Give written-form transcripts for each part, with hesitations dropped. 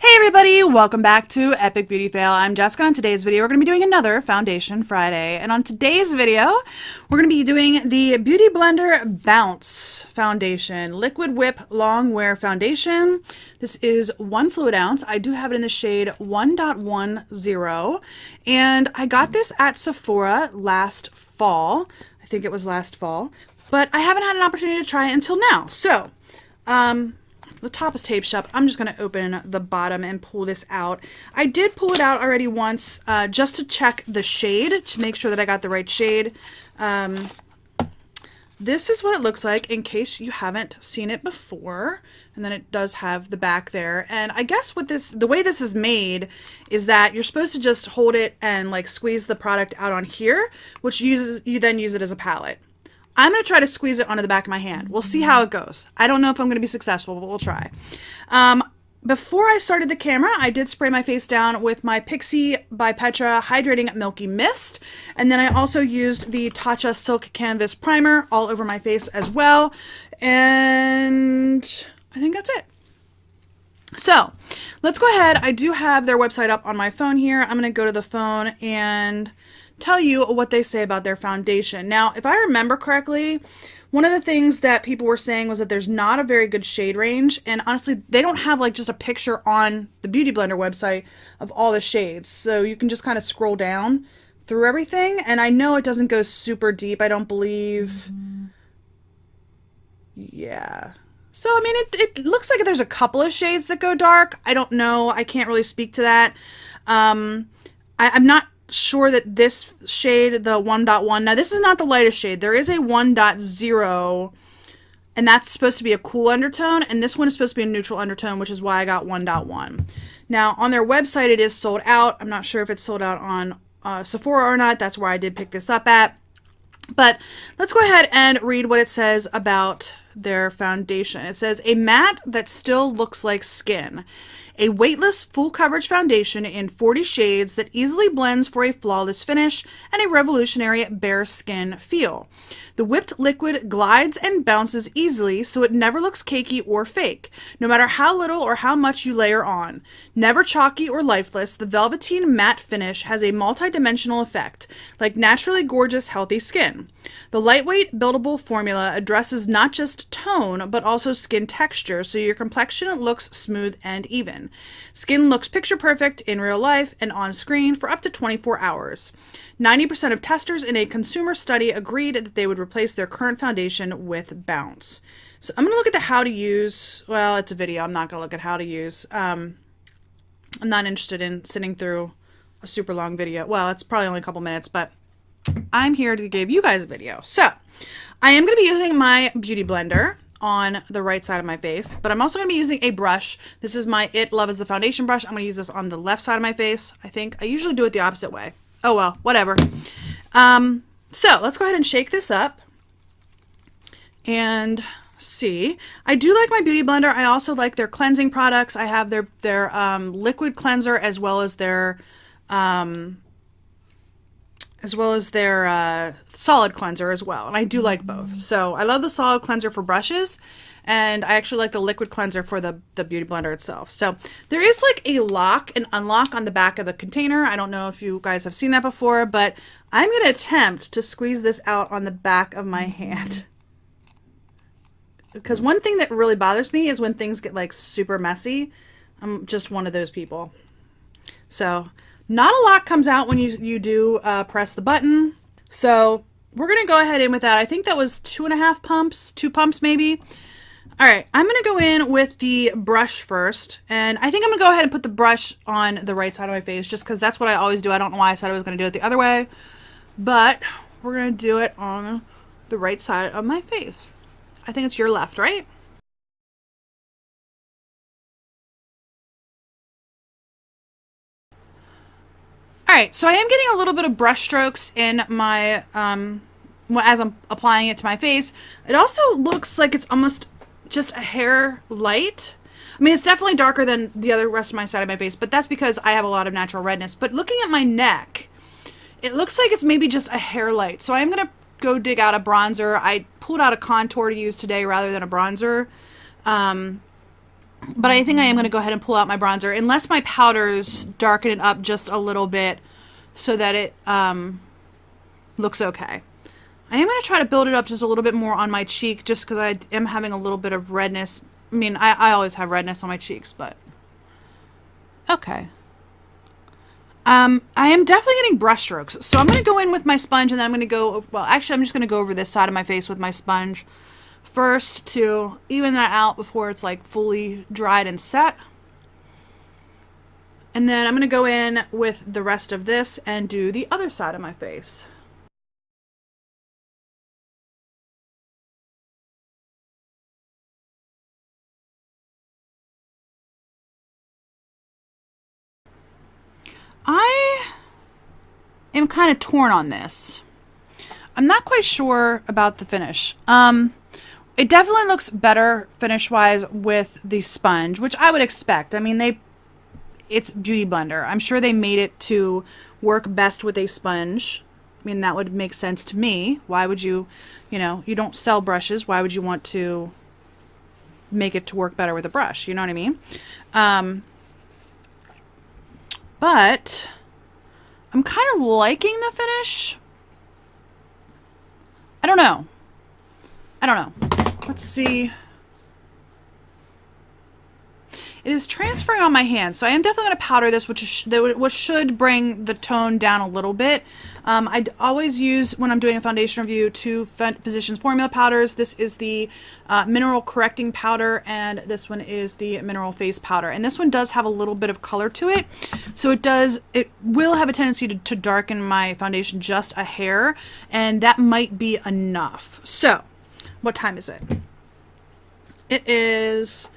Hey everybody, welcome back to Epic Beauty Fail. I'm Jessica. On today's video, we're going to be doing another Foundation Friday. And on today's video, we're going to be doing the Beauty Blender Bounce Foundation Liquid Whip Long Wear Foundation. This is 1 fluid ounce. I do have it in the shade 1.10. And I got this at Sephora last fall. I think it was last fall. But I haven't had an opportunity to try it until now. So, the top is taped shut. I'm just going to open the bottom and pull this out. I did pull it out already once just to check the shade, to make sure that I got the right shade. This is what it looks like in case you haven't seen it before. And then it does have the back there. And I guess what the way this is made is that you're supposed to just hold it and like squeeze the product out on here, which you then use it as a palette. I'm going to try to squeeze it onto the back of my hand. We'll see how it goes. I don't know if I'm going to be successful, but we'll try. Before I started the camera, I did spray my face down with my Pixi by Petra Hydrating Milky Mist. And then I also used the Tatcha Silk Canvas Primer all over my face as well. And I think that's it. So let's go ahead. I do have their website up on my phone here. I'm going to go to the phone and tell you what they say about their foundation. Now, if I remember correctly, one of the things that people were saying was that there's not a very good shade range, and honestly, they don't have like just a picture on the Beauty Blender website of all the shades, so you can just kind of scroll down through everything, and I know it doesn't go super deep, I don't believe. Yeah. So, I mean, it looks like there's a couple of shades that go dark. I don't know. I can't really speak to that. I'm not sure that this shade, the 1.1, now this is not the lightest shade. There is a 1.0, and that's supposed to be a cool undertone, and this one is supposed to be a neutral undertone, which is why I got 1.1. Now, on their website, it is sold out. I'm not sure if it's sold out on Sephora or not. That's where I did pick this up at. But let's go ahead and read what it says about their foundation. It says, a matte that still looks like skin. A weightless full coverage foundation in 40 shades that easily blends for a flawless finish and a revolutionary bare skin feel. The whipped liquid glides and bounces easily so it never looks cakey or fake, no matter how little or how much you layer on. Never chalky or lifeless, the velveteen matte finish has a multi-dimensional effect, like naturally gorgeous, healthy skin. The lightweight, buildable formula addresses not just tone, but also skin texture, so your complexion looks smooth and even. Skin looks picture perfect in real life and on screen for up to 24 hours. 90% of testers in a consumer study agreed that they would replace their current foundation with Bounce. So I'm going to look at the how to use. Well, it's a video. I'm not going to look at how to use. I'm not interested in sitting through a super long video. Well, it's probably only a couple minutes, but I'm here to give you guys a video. So I am going to be using my Beauty Blender on the right side of my face, but I'm also going to be using a brush. This is my It Love is the Foundation brush. I'm going to use this on the left side of my face. I think I usually do it the opposite way. Oh well, whatever. So let's go ahead and shake this up and see. I do like my Beauty Blender. I also like their cleansing products. I have their liquid cleanser as well as their solid cleanser as well, and I do like both. So I love the solid cleanser for brushes, and I actually like the liquid cleanser for the Beauty Blender itself. So there is like a lock and unlock on the back of the container. I don't know if you guys have seen that before, but I'm going to attempt to squeeze this out on the back of my hand. Because one thing that really bothers me is when things get like super messy. I'm just one of those people. So not a lot comes out when you do press the button. So we're going to go ahead in with that. I think that was 2.5 pumps, 2 pumps maybe. All right, I'm going to go in with the brush first. And I think I'm going to go ahead and put the brush on the right side of my face just because that's what I always do. I don't know why I said I was going to do it the other way. But we're going to do it on the right side of my face. I think it's your left, right? Alright, so I am getting a little bit of brush strokes in my, as I'm applying it to my face. It also looks like it's almost just a hair light. I mean, it's definitely darker than the other rest of my side of my face, but that's because I have a lot of natural redness. But looking at my neck, it looks like it's maybe just a hair light. So I'm going to go dig out a bronzer. I pulled out a contour to use today rather than a bronzer. But I think I am going to go ahead and pull out my bronzer, unless my powders darken it up just a little bit so that it looks okay. I am going to try to build it up just a little bit more on my cheek, just because I am having a little bit of redness. I mean, I always have redness on my cheeks, but okay. I am definitely getting brush strokes. So I'm going to go in with my sponge, and then I'm going to go, well, actually, I'm just going to go over this side of my face with my sponge first to even that out before it's like fully dried and set. And then I'm going to go in with the rest of this and do the other side of my face. I am kind of torn on this. I'm not quite sure about the finish. It definitely looks better finish-wise with the sponge, which I would expect. I mean, it's Beauty Blender. I'm sure they made it to work best with a sponge. I mean, that would make sense to me. Why would you, you don't sell brushes. Why would you want to make it to work better with a brush? You know what I mean? But I'm kind of liking the finish. I don't know. Let's see. It is transferring on my hand, so I am definitely going to powder this, which should bring the tone down a little bit. I always use, when I'm doing a foundation review, two Physicians Formula powders. This is the Mineral Correcting Powder, and this one is the Mineral Face Powder. And this one does have a little bit of color to it, so it will have a tendency to darken my foundation just a hair, and that might be enough. So, what time is it? It is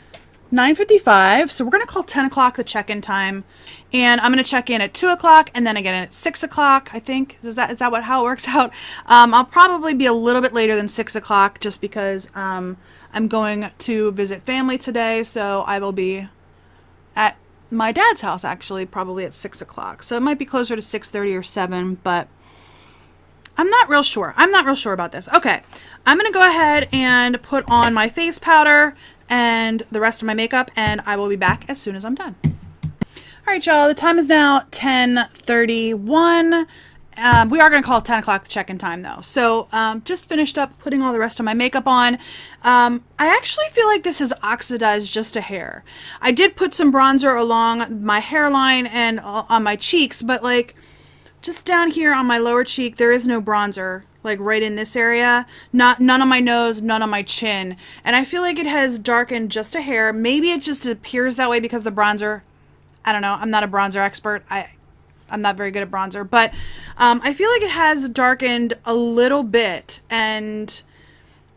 9:55, so we're going to call 10 o'clock the check-in time, and I'm going to check in at 2 o'clock and then again at 6 o'clock, I think. Is that how it works out? I'll probably be a little bit later than 6 o'clock just because I'm going to visit family today, so I will be at my dad's house, actually, probably at 6 o'clock. So it might be closer to 6:30 or 7, but I'm not real sure. I'm not real sure about this. Okay, I'm going to go ahead and put on my face powder and the rest of my makeup, and I will be back as soon as I'm done. All right, y'all, the time is now 10:31. We are going to call it 10 o'clock the check-in time, though. So just finished up putting all the rest of my makeup on. I actually feel like this has oxidized just a hair. I did put some bronzer along my hairline and on my cheeks, but like just down here on my lower cheek, there is no bronzer, like right in this area. None on my nose, none on my chin. And I feel like it has darkened just a hair. Maybe it just appears that way because the bronzer, I don't know. I'm not a bronzer expert. I'm not very good at bronzer, but I feel like it has darkened a little bit, and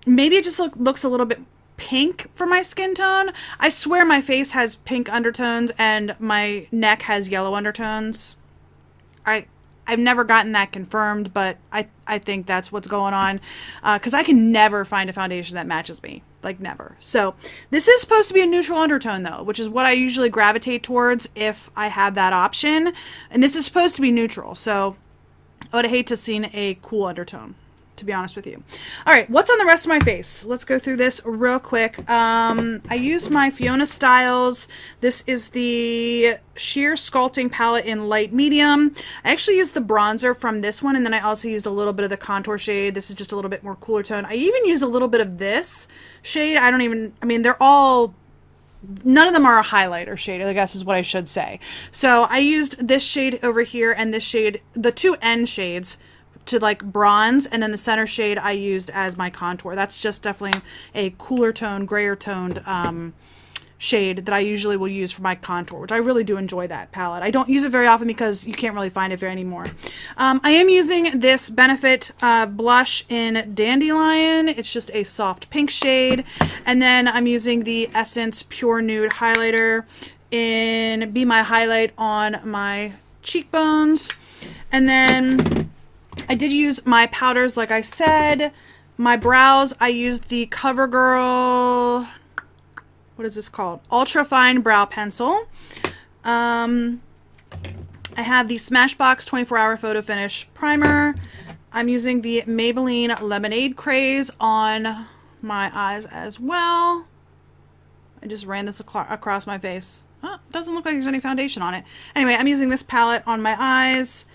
maybe it just looks a little bit pink for my skin tone. I swear my face has pink undertones and my neck has yellow undertones. I've never gotten that confirmed, but I think that's what's going on, because I can never find a foundation that matches me, like never. So this is supposed to be a neutral undertone though, which is what I usually gravitate towards if I have that option, and this is supposed to be neutral, so I would hate to see a cool undertone, to be honest with you. All right, what's on the rest of my face? Let's go through this real quick. I used my Fiona Styles. This is the Sheer Sculpting Palette in light medium. I actually used the bronzer from this one, and then I also used a little bit of the contour shade. This is just a little bit more cooler tone. I even used a little bit of this shade. I mean, they're all, none of them are a highlighter shade, I guess is what I should say. So I used this shade over here and this shade, the two end shades, to like bronze, and then the center shade I used as my contour. That's just definitely a cooler tone, grayer toned shade that I usually will use for my contour, which I really do enjoy that palette. I don't use it very often because you can't really find it very anymore. I am using this Benefit blush in Dandelion. It's just a soft pink shade, and then I'm using the Essence Pure Nude highlighter in Be My Highlight on my cheekbones, and then I did use my powders, like I said. My brows, I used the CoverGirl, what is this called? Ultra Fine Brow Pencil. I have the Smashbox 24-Hour Photo Finish Primer. I'm using the Maybelline Lemonade Craze on my eyes as well. I just ran this across my face. Oh, doesn't look like there's any foundation on it. Anyway, I'm using this palette on my eyes.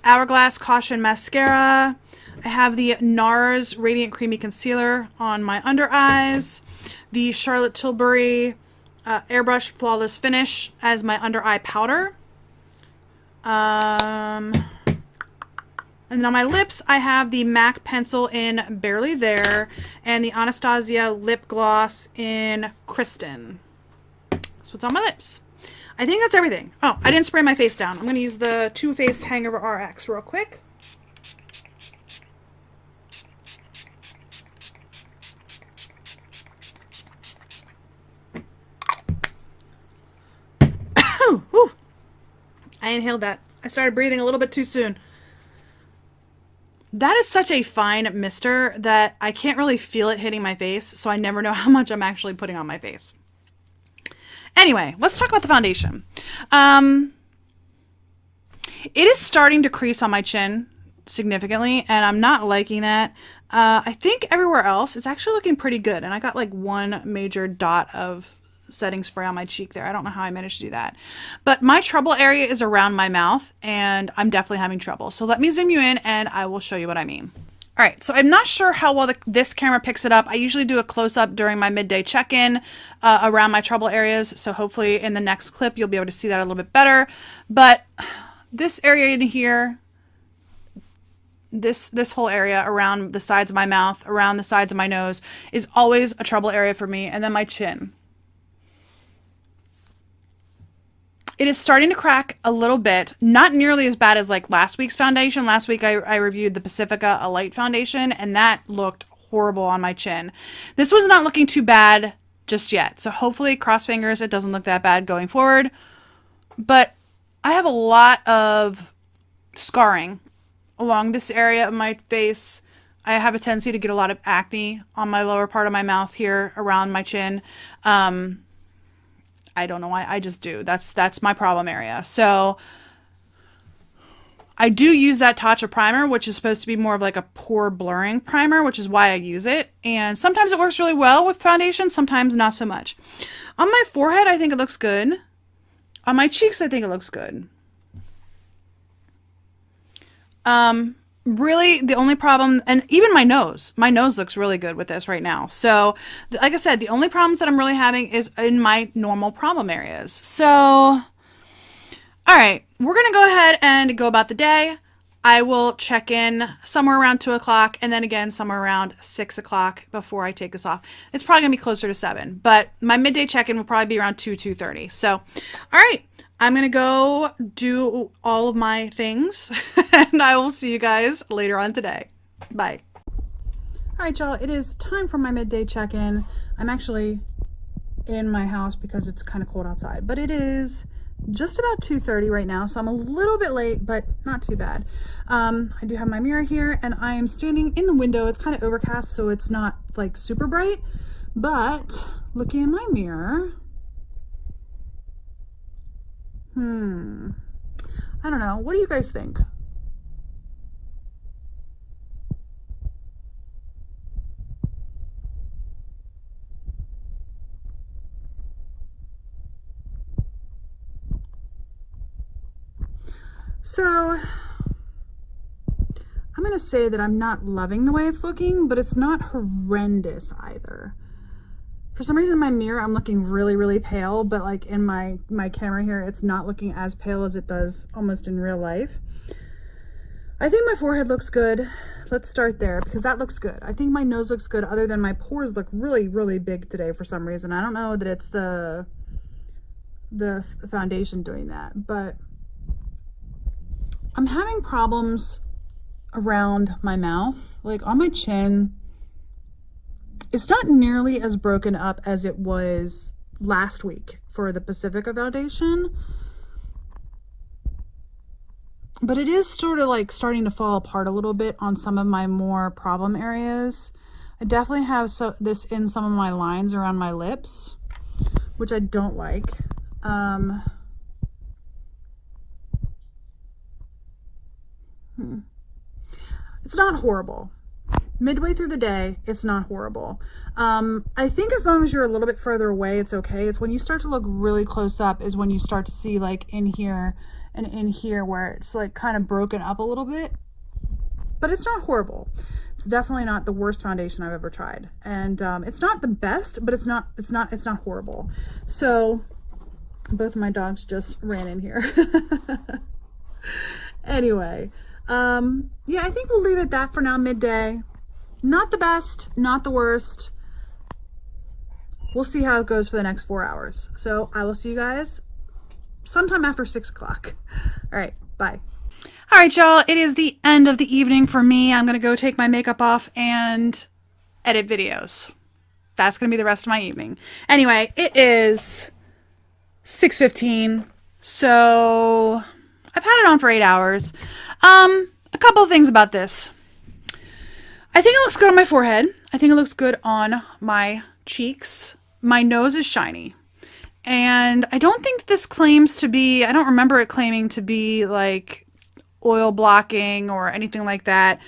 Hourglass Caution Mascara. I have the NARS Radiant Creamy Concealer on my under eyes. The Charlotte Tilbury Airbrush Flawless Finish as my under eye powder. And then on my lips, I have the MAC pencil in Barely There and the Anastasia lip gloss in Kristen. That's what's on my lips. I think that's everything. Oh, I didn't spray my face down. I'm going to use the Too Faced Hangover RX real quick. I inhaled that. I started breathing a little bit too soon. That is such a fine mister that I can't really feel it hitting my face, so I never know how much I'm actually putting on my face. Anyway, let's talk about the foundation. It is starting to crease on my chin significantly, and I'm not liking that. I think everywhere else it's actually looking pretty good, and I got like one major dot of setting spray on my cheek there. I don't know how I managed to do that. But my trouble area is around my mouth, and I'm definitely having trouble. So let me zoom you in, and I will show you what I mean. All right, so I'm not sure how well this camera picks it up. I usually do a close-up during my midday check-in around my trouble areas, so hopefully in the next clip you'll be able to see that a little bit better. But this area in here, this whole area around the sides of my mouth, around the sides of my nose, is always a trouble area for me, and then my chin. It is starting to crack a little bit, not nearly as bad as like last week's foundation. Last week I reviewed the Pacifica A Light foundation, and that looked horrible on my chin. This was not looking too bad just yet. So hopefully, cross fingers, it doesn't look that bad going forward. But I have a lot of scarring along this area of my face. I have a tendency to get a lot of acne on my lower part of my mouth here around my chin. I don't know why, I just do. That's my problem area. So I do use that Tatcha primer, which is supposed to be more of like a pore blurring primer, which is why I use it. And sometimes it works really well with foundation, sometimes not so much. On my forehead, I think it looks good. On my cheeks, I think it looks good. Really, the only problem, and even my nose looks really good with this right now. So, like I said, the only problems that I'm really having is in my normal problem areas. So, all right, we're going to go ahead and go about the day. I will check in somewhere around 2 o'clock and then again somewhere around 6 o'clock before I take this off. It's probably going to be closer to 7, but my midday check-in will probably be around 2:30. So, all right. I'm going to go do all of my things, and I will see you guys later on today. Bye. All right, y'all, it is time for my midday check-in. I'm actually in my house because it's kind of cold outside, but it is just about 2:30 right now, so I'm a little bit late, but not too bad. I do have my mirror here, and I am standing in the window. It's kind of overcast, so it's not like super bright, but looking in my mirror, I don't know. What do you guys think? So, I'm going to say that I'm not loving the way it's looking, but it's not horrendous either. For some reason in my mirror I'm looking really, really pale, but like in my camera here it's not looking as pale as it does almost in real life. I think my forehead looks good. Let's start there because that looks good. I think my nose looks good, other than my pores look really, really big today for some reason. I don't know that it's the foundation doing that, but I'm having problems around my mouth, like on my chin. It's not nearly as broken up as it was last week for the Pacifica foundation, but it is sort of like starting to fall apart a little bit on some of my more problem areas. I definitely have this in some of my lines around my lips, which I don't like. It's not horrible. midway through the day, it's not horrible. I think as long as you're a little bit further away, it's okay. It's when you start to look really close up is when you start to see like in here and in here where it's like kind of broken up a little bit, but it's not horrible. It's definitely not the worst foundation I've ever tried. And it's not the best, but it's not horrible. So both of my dogs just ran in here. Anyway, yeah, I think we'll leave it at that for now, midday. Not the best, not the worst. We'll see how it goes for the next 4 hours. So I will see you guys sometime after 6 o'clock. All right, bye. All right, y'all, it is the end of the evening for me. I'm going to go take my makeup off and edit videos. That's going to be the rest of my evening. Anyway, it is 6:15. So I've had it on for 8 hours. A couple of things about this. I think it looks good on my forehead. I think it looks good on my cheeks. My nose is shiny. And I don't think this claims to be, I don't remember it claiming to be like oil blocking or anything like that.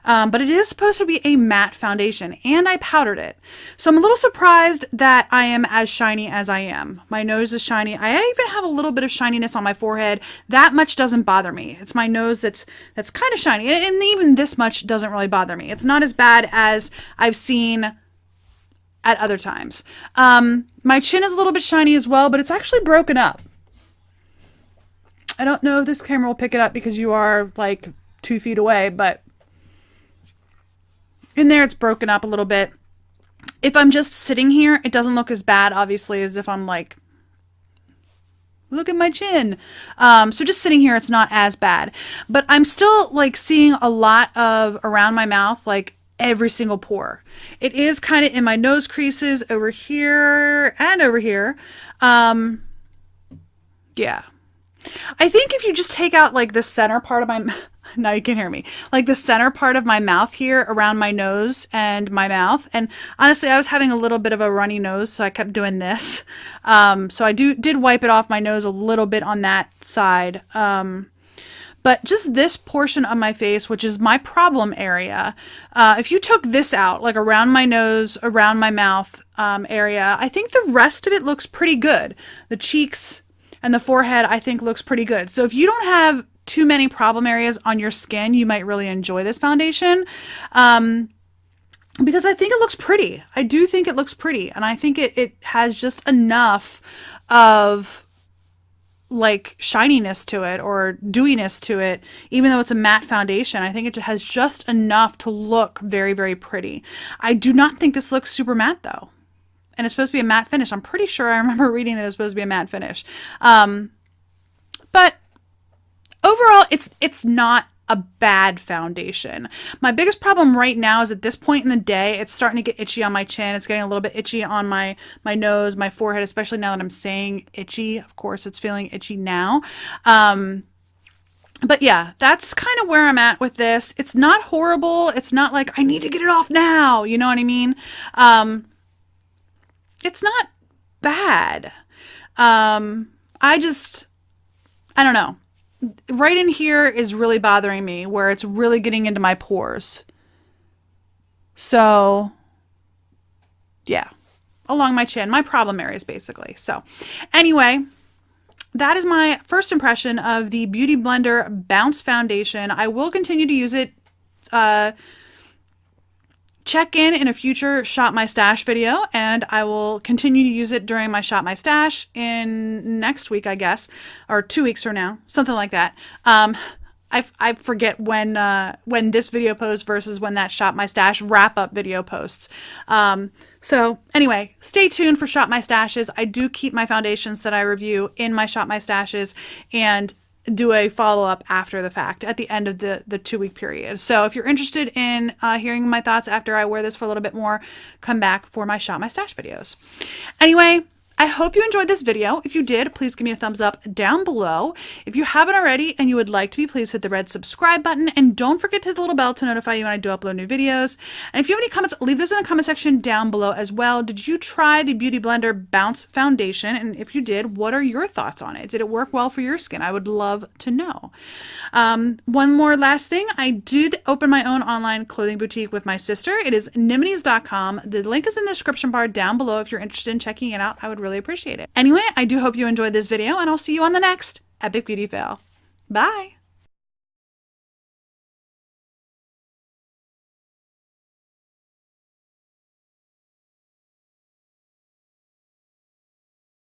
But it is supposed to be a matte foundation, and I powdered it. So I'm a little surprised that I am as shiny as I am. My nose is shiny. I even have a little bit of shininess on my forehead. That much doesn't bother me. It's my nose that's kind of shiny. And even this much doesn't really bother me. It's not as bad as I've seen at other times. My chin is a little bit shiny as well, but it's actually broken up. I don't know if this camera will pick it up because you are like 2 feet away, but in there it's broken up a little bit. If I'm just sitting here, it doesn't look as bad, obviously, as if I'm like, look at my chin. So just sitting here, it's not as bad. But I'm still like seeing a lot of around my mouth, like every single pore. It is kind of in my nose creases over here and over here. Yeah. I think if you just take out like the center part of my now you can hear me, like the center part of my mouth here around my nose and my mouth. And honestly, I was having a little bit of a runny nose, so I kept doing this. So I did wipe it off my nose a little bit on that side. But just this portion of my face, which is my problem area, if you took this out, like around my nose, around my mouth area, I think the rest of it looks pretty good. The cheeks and the forehead, I think, looks pretty good. So if you don't have too many problem areas on your skin, you might really enjoy this foundation. Because I think it looks pretty. I do think it looks pretty. And I think it has just enough of like shininess to it or dewiness to it. Even though it's a matte foundation, I think it has just enough to look very, very pretty. I do not think this looks super matte though. And it's supposed to be a matte finish. I'm pretty sure I remember reading that it's supposed to be a matte finish. But overall, it's not a bad foundation. My biggest problem right now is at this point in the day, it's starting to get itchy on my chin. It's getting a little bit itchy on my nose, my forehead, especially now that I'm saying itchy. Of course, it's feeling itchy now. But yeah, that's kind of where I'm at with this. It's not horrible. It's not like I need to get it off now. You know what I mean? It's not bad. I don't know. Right in here is really bothering me where it's really getting into my pores. So yeah, along my chin, my problem areas basically. So anyway, that is my first impression of the Beauty Blender Bounce Foundation. I will continue to use it. Check in a future Shop My Stash video, and I will continue to use it during my Shop My Stash in next week, I guess, or 2 weeks from now, something like that. I forget when this video posts versus when that Shop My Stash wrap-up video posts. So anyway, stay tuned for Shop My Stashes. I do keep my foundations that I review in my Shop My Stashes and do a follow-up after the fact at the end of the 2-week period. So if you're interested in hearing my thoughts after I wear this for a little bit more, come back for my Shop My Stash videos. Anyway, I hope you enjoyed this video. If you did, please give me a thumbs up down below. If you haven't already and you would like to be, please hit the red subscribe button, and don't forget to hit the little bell to notify you when I do upload new videos. And if you have any comments, leave those in the comment section down below as well. Did you try the Beauty Blender Bounce Foundation? And if you did, what are your thoughts on it? Did it work well for your skin? I would love to know. One more last thing. I did open my own online clothing boutique with my sister. It is nimities.com. The link is in the description bar down below if you're interested in checking it out. I would really appreciate it. Anyway, I do hope you enjoyed this video, and I'll see you on the next epic beauty fail. Bye!